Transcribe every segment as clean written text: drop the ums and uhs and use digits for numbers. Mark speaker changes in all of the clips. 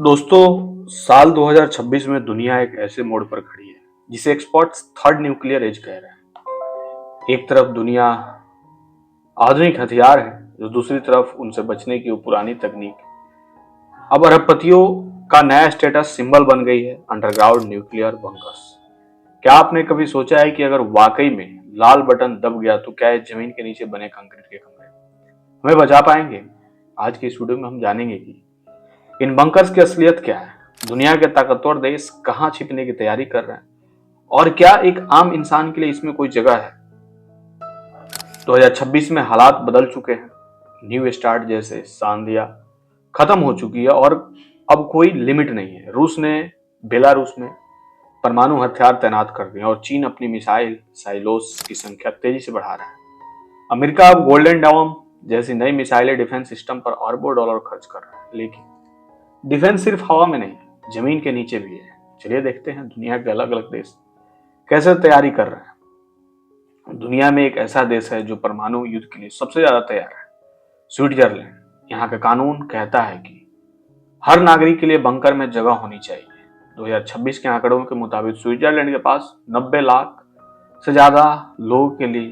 Speaker 1: दोस्तों, साल 2026 में दुनिया एक ऐसे मोड़ पर खड़ी है जिसे एक्सपर्ट्स थर्ड न्यूक्लियर एज कह रहे हैं। एक तरफ दुनिया आधुनिक हथियार है, जो दूसरी तरफ उनसे बचने की वो पुरानी तकनीक। अब अरबपतियों का नया स्टेटस सिंबल बन गई है अंडरग्राउंड न्यूक्लियर बंकर्स। क्या आपने कभी सोचा है कि अगर वाकई में लाल बटन दब गया तो क्या ये जमीन के नीचे बने कंक्रीट के कमरे हमें बचा पाएंगे? आज की इस वीडियो में हम जानेंगे कि इन बंकर्स की असलियत क्या है, दुनिया के ताकतवर देश कहां छिपने की तैयारी कर रहे हैं, और क्या एक आम इंसान के लिए इसमें कोई जगह है। 2026 में हालात बदल चुके हैं। न्यू स्टार्ट जैसे सांधिया खत्म हो चुकी है और अब कोई लिमिट नहीं है। रूस ने बेलारूस में परमाणु हथियार तैनात कर दिए और चीन अपनी मिसाइल साइलोस की संख्या तेजी से बढ़ा रहा है। अमेरिका अब गोल्डन डाउन जैसी नई मिसाइलें डिफेंस सिस्टम पर अरबों डॉलर खर्च कर रहा है। लेकिन डिफेंस सिर्फ हवा में नहीं, जमीन के नीचे भी है। चलिए देखते हैं दुनिया के अलग अलग देश कैसे तैयारी कर रहे हैं। दुनिया में एक ऐसा देश है जो परमाणु युद्ध के लिए सबसे ज्यादा तैयार है, स्विट्जरलैंड। यहाँ का कानून कहता है कि हर नागरिक के लिए बंकर में जगह होनी चाहिए। 2026 के आंकड़ों के मुताबिक स्विट्जरलैंड के पास 90 लाख से ज्यादा लोगों के लिए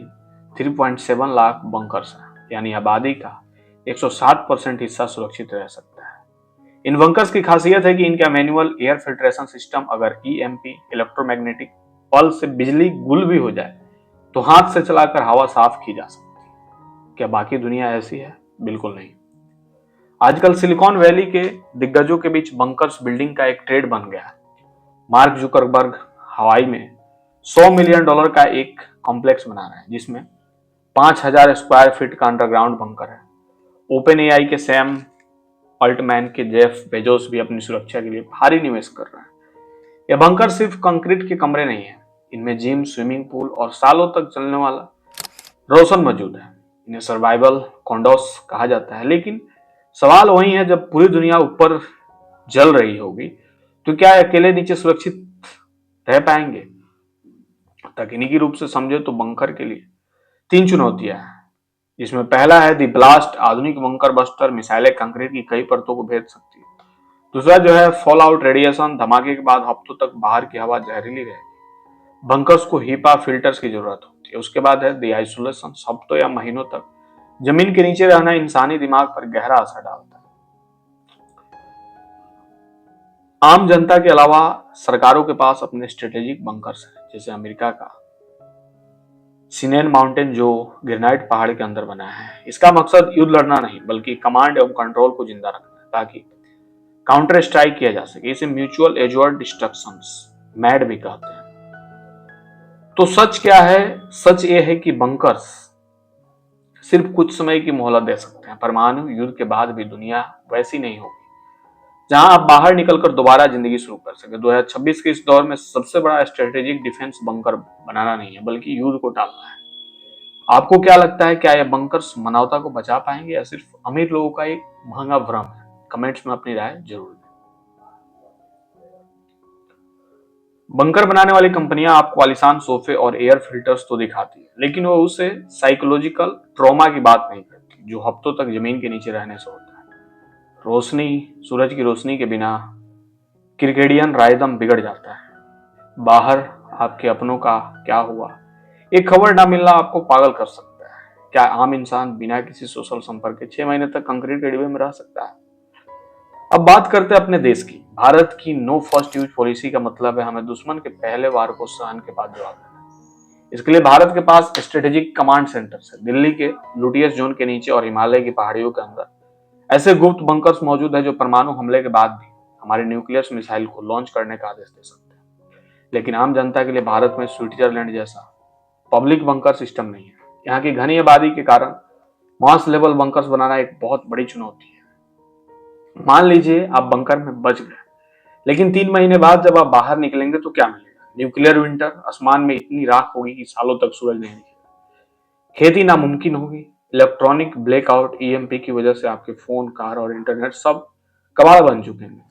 Speaker 1: 3.7 लाख बंकर्स हैं, यानी आबादी का 107% हिस्सा सुरक्षित रह सकता है। इन बंकर्स की खासियत है कि इनका मैनुअल एयर फिल्ट्रेशन सिस्टम, अगर ईएमपी इलेक्ट्रोमैग्नेटिक पल्स से बिजली गुल भी हो जाए तो हाथ से चलाकर हवा साफ की जा सकती है। क्या बाकी दुनिया ऐसी है? बिल्कुल नहीं। आजकल सिलिकॉन वैली के दिग्गजों के बीच बंकर्स बिल्डिंग का एक ट्रेड बन गया है। मार्क जुकरबर्ग हवाई में $100 मिलियन का एक कॉम्प्लेक्स बना रहे हैं जिसमें 5,000 स्क्वायर फीट का अंडरग्राउंड बंकर है। ओपन एआई के सैम अल्टमैन के जेफ बेजोस भी अपनी सुरक्षा के लिए भारी निवेश कर रहे हैं। यह बंकर सिर्फ कंक्रीट के कमरे नहीं है, इनमें जिम, स्विमिंग पूल और सालों तक चलने वाला रोशन मौजूद है। इन्हें सर्वाइवल कॉन्डोस कहा जाता है। लेकिन सवाल वही है, जब पूरी दुनिया ऊपर जल रही होगी तो क्या अकेले नीचे सुरक्षित रह पाएंगे? तकनीकी रूप से समझे तो बंकर के लिए 3 चुनौतियां हैं, जिसमें पहला है दी ब्लास्ट। आधुनिक बंकर बस्टर मिसाइलें कंक्रीट की कई परतों को भेद सकती है। दूसरा जो है फॉल आउट रेडिएशन, धमाके के बाद हफ्तों तक बाहर की हवा जहरीली रहेगी, बंकर्स को हीपा फिल्टर्स की जरूरत होती है। उसके बाद है दी आइसोलेशन, हफ्तों या महीनों तक जमीन के नीचे रहना इंसानी दिमाग पर गहरा असर डालता है। आम जनता के अलावा सरकारों के पास अपने स्ट्रेटेजिक बंकर्स हैं, जैसे अमेरिका का सिनेन माउंटेन जो ग्रेनाइट पहाड़ के अंदर बना है। इसका मकसद युद्ध लड़ना नहीं, बल्कि कमांड एवं कंट्रोल को जिंदा रखना है, ताकि काउंटर स्ट्राइक किया जा सके। इसे म्यूचुअल एज्योर्ड डिस्ट्रक्शन मैड भी कहते हैं। तो सच क्या है? सच ये है कि बंकर्स सिर्फ कुछ समय की मोहलत दे सकते हैं। परमाणु युद्ध के बाद भी दुनिया वैसी नहीं होगी जहां आप बाहर निकलकर दोबारा जिंदगी शुरू कर सके। 2026 के इस दौर में सबसे बड़ा स्ट्रेटेजिक डिफेंस बंकर बनाना नहीं है, बल्कि युद्ध को टालना है। आपको क्या लगता है, क्या ये बंकर्स मानवता को बचा पाएंगे या सिर्फ अमीर लोगों का एक महंगा भ्रम है? कमेंट्स में अपनी राय जरूर दें। बंकर बनाने वाली कंपनियां आपको आलीशान सोफे और एयर फिल्टर्स तो दिखाती है, लेकिन वो उसे साइकोलॉजिकल ट्रॉमा की बात नहीं करती, जो हफ्तों तक जमीन के नीचे रहने से होता है। रोशनी, सूरज की रोशनी के बिना क्रिकेडियन रायदम बिगड़ जाता है। बाहर आपके अपनों का क्या हुआ, एक खबर ना मिलना आपको पागल कर सकता है। क्या आम इंसान बिना किसी सोशल संपर्क के 6 महीने तक कंक्रीट के डिब्बे में रह सकता है? अब बात करते हैं अपने देश की। भारत की नो फर्स्ट यूज पॉलिसी का मतलब है हमें दुश्मन के पहले वार को सहन के बाद जवाब देना है। इसके लिए भारत के पास स्ट्रेटेजिक कमांड सेंटर्स है। दिल्ली के लुटियस जोन के नीचे और हिमालय की पहाड़ियों के अंदर ऐसे गुप्त बंकर्स मौजूद है जो परमाणु हमले के बाद भी हमारे न्यूक्लियर मिसाइल को लॉन्च करने का आदेश दे सकते हैं। लेकिन आम जनता के लिए भारत में स्विट्जरलैंड जैसा पब्लिक बंकर सिस्टम नहीं है। यहाँ की घनी आबादी के कारण मास लेवल बंकर्स बनाना एक बहुत बड़ी चुनौती है। मान लीजिए आप बंकर में बच गए, लेकिन 3 महीने बाद जब आप बाहर निकलेंगे तो क्या मिलेगा? न्यूक्लियर विंटर, आसमान में इतनी राख होगी कि सालों तक सूरज नहीं दिखेगा। खेती नामुमकिन होगी। इलेक्ट्रॉनिक ब्लैकआउट, ईएमपी की वजह से आपके फोन, कार और इंटरनेट सब कबाड़ बन चुके हैं।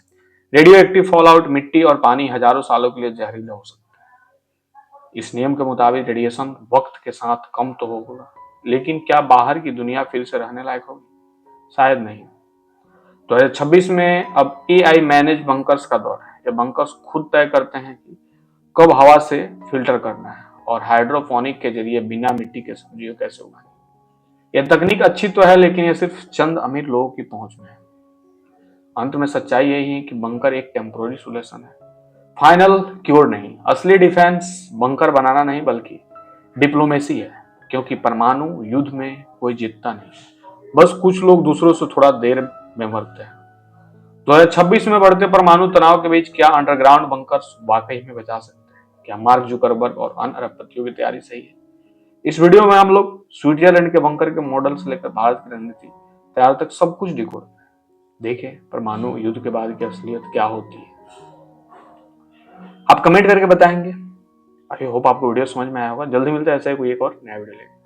Speaker 1: रेडियो एक्टिव फॉलआउट, मिट्टी और पानी हजारों सालों के लिए जहरीला हो सकता है। इस नियम के मुताबिक रेडिएशन वक्त के साथ कम तो होगा, लेकिन क्या बाहर की दुनिया फिर से रहने लायक होगी? शायद नहीं। 2026 में अब AI मैनेज बंकर्स का दौर है। ये बंकर्स खुद तय करते हैं कि कब हवा से फिल्टर करना है और हाइड्रोपोनिक के जरिए बिना मिट्टी के सब्जियों कैसे उगाएं। यह तकनीक अच्छी तो है, लेकिन यह सिर्फ चंद अमीर लोगों की पहुंच में है। अंत में सच्चाई यही है कि बंकर एक टेम्पोररी सोल्यूशन है, फाइनल क्योर नहीं। असली डिफेंस बंकर बनाना नहीं बल्कि डिप्लोमेसी है, क्योंकि परमाणु युद्ध में कोई जीतता नहीं, बस कुछ लोग दूसरों से थोड़ा देर में मरते हैं। 2026 में बढ़ते परमाणु तनाव के बीच क्या अंडरग्राउंड बंकर्स वाकई में बचा सकते हैं? क्या मार्क जुकरबर्ग और अन्य अरबपतियों की तैयारी सही है? इस वीडियो में हम लोग स्विट्जरलैंड के बंकर के मॉडल से लेकर भारत की रणनीति तैयार तक सब कुछ डिकोड देखें। परमाणु युद्ध के बाद की असलियत क्या होती है, आप कमेंट करके बताएंगे। आई होप आपको वीडियो समझ में आया होगा। जल्दी मिलते हैं ऐसे कोई एक और नया वीडियो लेकर।